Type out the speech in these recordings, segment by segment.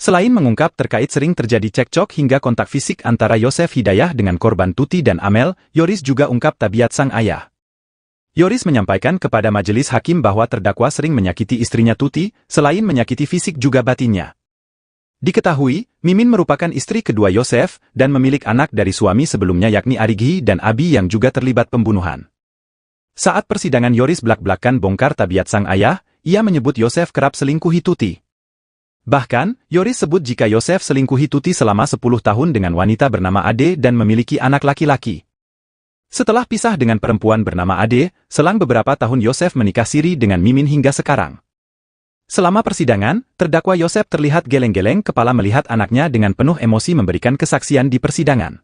Selain mengungkap terkait sering terjadi cekcok hingga kontak fisik antara Yosef Hidayah dengan korban Tuti dan Amel, Yoris juga ungkap tabiat sang ayah. Yoris menyampaikan kepada majelis hakim bahwa terdakwa sering menyakiti istrinya Tuti, selain menyakiti fisik juga batinnya. Diketahui, Mimin merupakan istri kedua Yosef dan memiliki anak dari suami sebelumnya yakni Arigi dan Abi yang juga terlibat pembunuhan. Saat persidangan Yoris belak-belakan bongkar tabiat sang ayah, ia menyebut Yosef kerap selingkuhi Tuti. Bahkan, Yoris sebut jika Yosef selingkuhi Tuti selama 10 tahun dengan wanita bernama Ade dan memiliki anak laki-laki. Setelah pisah dengan perempuan bernama Ade, selang beberapa tahun Yosef menikah siri dengan Mimin hingga sekarang. Selama persidangan, terdakwa Yosef terlihat geleng-geleng kepala melihat anaknya dengan penuh emosi memberikan kesaksian di persidangan.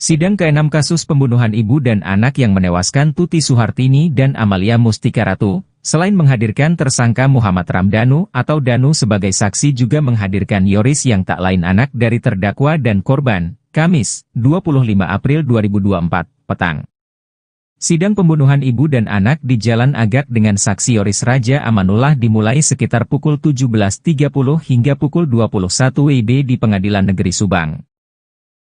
Sidang ke-6 kasus pembunuhan ibu dan anak yang menewaskan Tuti Suhartini dan Amalia Mustika Ratu, selain menghadirkan tersangka Muhammad Ramdhanu atau Danu sebagai saksi juga menghadirkan Yoris yang tak lain anak dari terdakwa dan korban, Kamis, 25 April 2024, petang. Sidang pembunuhan ibu dan anak di Jalan Agak dengan saksi Yoris Raja Amanullah dimulai sekitar pukul 17.30 hingga pukul 21 WIB di Pengadilan Negeri Subang.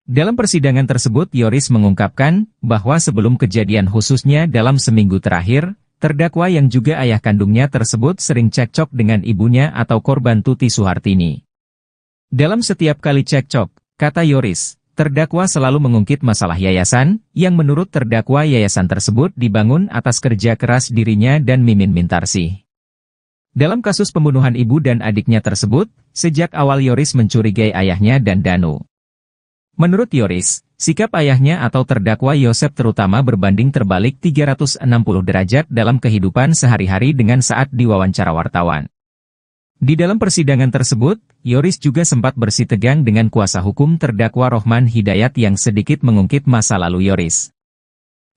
Dalam persidangan tersebut Yoris mengungkapkan bahwa sebelum kejadian khususnya dalam seminggu terakhir, terdakwa yang juga ayah kandungnya tersebut sering cekcok dengan ibunya atau korban Tuti Suhartini. Dalam setiap kali cekcok, kata Yoris, terdakwa selalu mengungkit masalah yayasan, yang menurut terdakwa yayasan tersebut dibangun atas kerja keras dirinya dan Mimin Mintarsih. Dalam kasus pembunuhan ibu dan adiknya tersebut, sejak awal Yoris mencurigai ayahnya dan Danu. Menurut Yoris, sikap ayahnya atau terdakwa Yosef terutama berbanding terbalik 360 derajat dalam kehidupan sehari-hari dengan saat diwawancara wartawan. Di dalam persidangan tersebut, Yoris juga sempat bersitegang dengan kuasa hukum terdakwa Rohman Hidayat yang sedikit mengungkit masa lalu Yoris.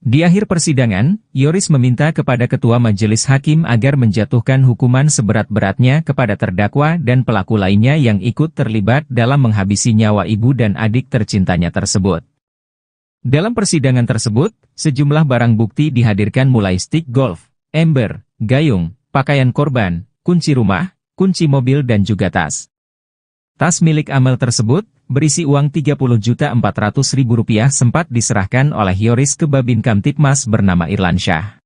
Di akhir persidangan, Yoris meminta kepada Ketua Majelis Hakim agar menjatuhkan hukuman seberat-beratnya kepada terdakwa dan pelaku lainnya yang ikut terlibat dalam menghabisi nyawa ibu dan adik tercintanya tersebut. Dalam persidangan tersebut, sejumlah barang bukti dihadirkan mulai stik golf, ember, gayung, pakaian korban, kunci rumah, kunci mobil dan juga tas. Tas milik Amel tersebut, berisi uang Rp30.400.000 sempat diserahkan oleh Yoris ke Babin Kamtipmas bernama Irlansyah.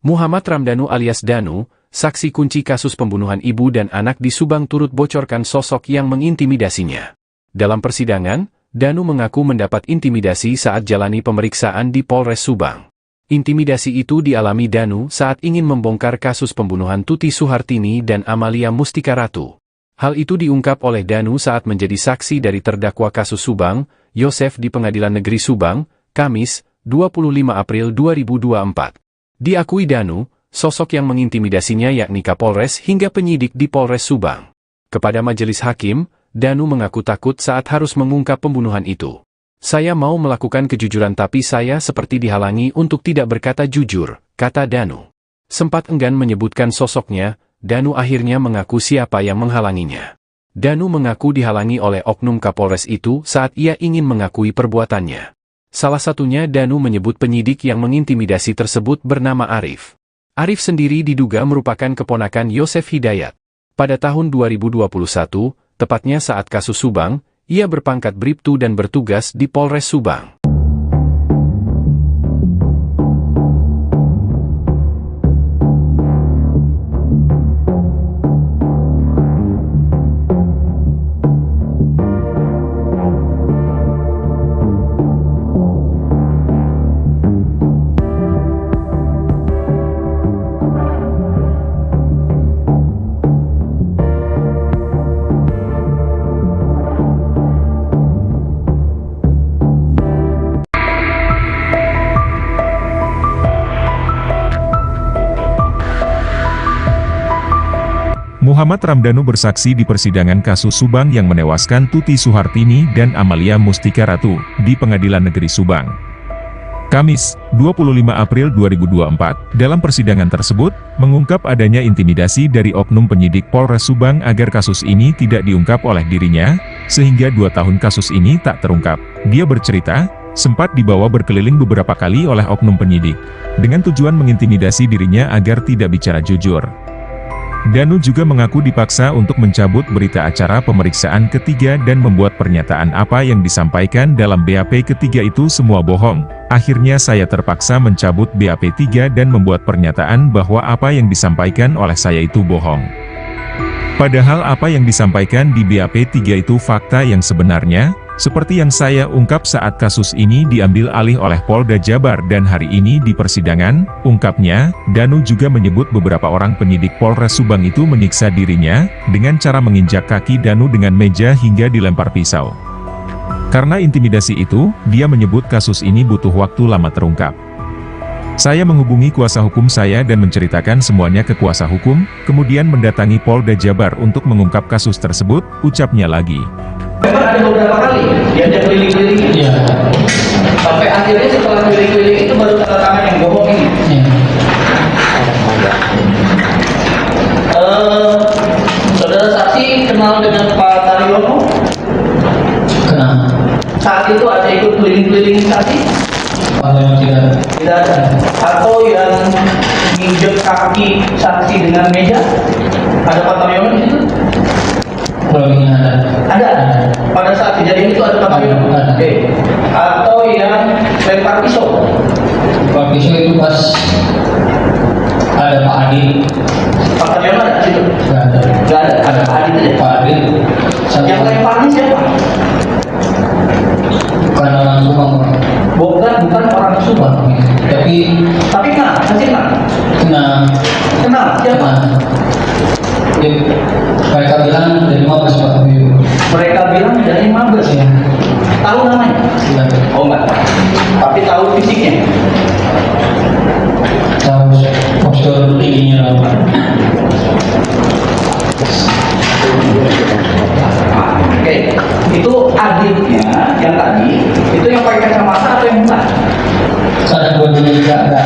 Muhammad Ramdhanu alias Danu, saksi kunci kasus pembunuhan ibu dan anak di Subang turut bocorkan sosok yang mengintimidasinya. Dalam persidangan, Danu mengaku mendapat intimidasi saat jalani pemeriksaan di Polres Subang. Intimidasi itu dialami Danu saat ingin membongkar kasus pembunuhan Tuti Suhartini dan Amalia Mustika Ratu. Hal itu diungkap oleh Danu saat menjadi saksi dari terdakwa kasus Subang, Yosef di Pengadilan Negeri Subang, Kamis, 25 April 2024. Diakui Danu, sosok yang mengintimidasinya yakni Kapolres hingga penyidik di Polres Subang. Kepada majelis hakim, Danu mengaku takut saat harus mengungkap pembunuhan itu. Saya mau melakukan kejujuran tapi saya seperti dihalangi untuk tidak berkata jujur, kata Danu. Sempat enggan menyebutkan sosoknya, Danu akhirnya mengaku siapa yang menghalanginya. Danu mengaku dihalangi oleh oknum Kapolres itu saat ia ingin mengakui perbuatannya. Salah satunya Danu menyebut penyidik yang mengintimidasi tersebut bernama Arif. Arif sendiri diduga merupakan keponakan Yosef Hidayat. Pada tahun 2021, tepatnya saat kasus Subang, ia berpangkat Bribtu dan bertugas di Polres Subang. Muhammad Ramdanu bersaksi di persidangan kasus Subang yang menewaskan Tuti Suhartini dan Amalia Mustika Ratu di Pengadilan Negeri Subang. Kamis, 25 April 2024, dalam persidangan tersebut, mengungkap adanya intimidasi dari oknum penyidik Polres Subang agar kasus ini tidak diungkap oleh dirinya, sehingga 2 tahun kasus ini tak terungkap. Dia bercerita, sempat dibawa berkeliling beberapa kali oleh oknum penyidik, dengan tujuan mengintimidasi dirinya agar tidak bicara jujur. Danu juga mengaku dipaksa untuk mencabut berita acara pemeriksaan ketiga dan membuat pernyataan apa yang disampaikan dalam BAP ketiga itu semua bohong. Akhirnya saya terpaksa mencabut BAP 3 dan membuat pernyataan bahwa apa yang disampaikan oleh saya itu bohong. Padahal apa yang disampaikan di BAP 3 itu fakta yang sebenarnya, seperti yang saya ungkap saat kasus ini diambil alih oleh Polda Jabar dan hari ini di persidangan, ungkapnya, Danu juga menyebut beberapa orang penyidik Polres Subang itu menyiksa dirinya, dengan cara menginjak kaki Danu dengan meja hingga dilempar pisau. Karena intimidasi itu, dia menyebut kasus ini butuh waktu lama terungkap. Saya menghubungi kuasa hukum saya dan menceritakan semuanya ke kuasa hukum, kemudian mendatangi Polda Jabar untuk mengungkap kasus tersebut, ucapnya lagi. Memang ada beberapa kali diajak keliling-keliling, ya. Sampai akhirnya setelah keliling-keliling itu baru tanda tangan yang bohong ini. Ya. Saudara saksi kenal dengan Pak Taryono? Kenal. Saat itu ada ikut keliling-keliling saksi? Tidak ada. Atau yang nginjek kaki saksi dengan meja? Ada Pak Taryono di situ? Ada. Pada saat kejadian itu ada Pak Taryono? Oke. Atau yang lempar pisau? Lempar pisau itu pas ada Pak Adi. Pak Taryono ada di situ? Nggak ada. Ada Pak Adi saja. Pak Adi. Yang lemparnya siapa? Bukan orang Subang. Bukan orang Subang. Tapi kenal? Kenal. Siapa? Mereka bilang dari Mabes Pak. Mereka bilang dari Mabes ya. Tahu namanya? Tidak. Oh enggak. Tapi tahu fisiknya. Tahu postur tingginya apa? Oke, itu adiknya yang tadi itu yang pakai kacamata atau yang bukan? Saya dua-duanya juga ada.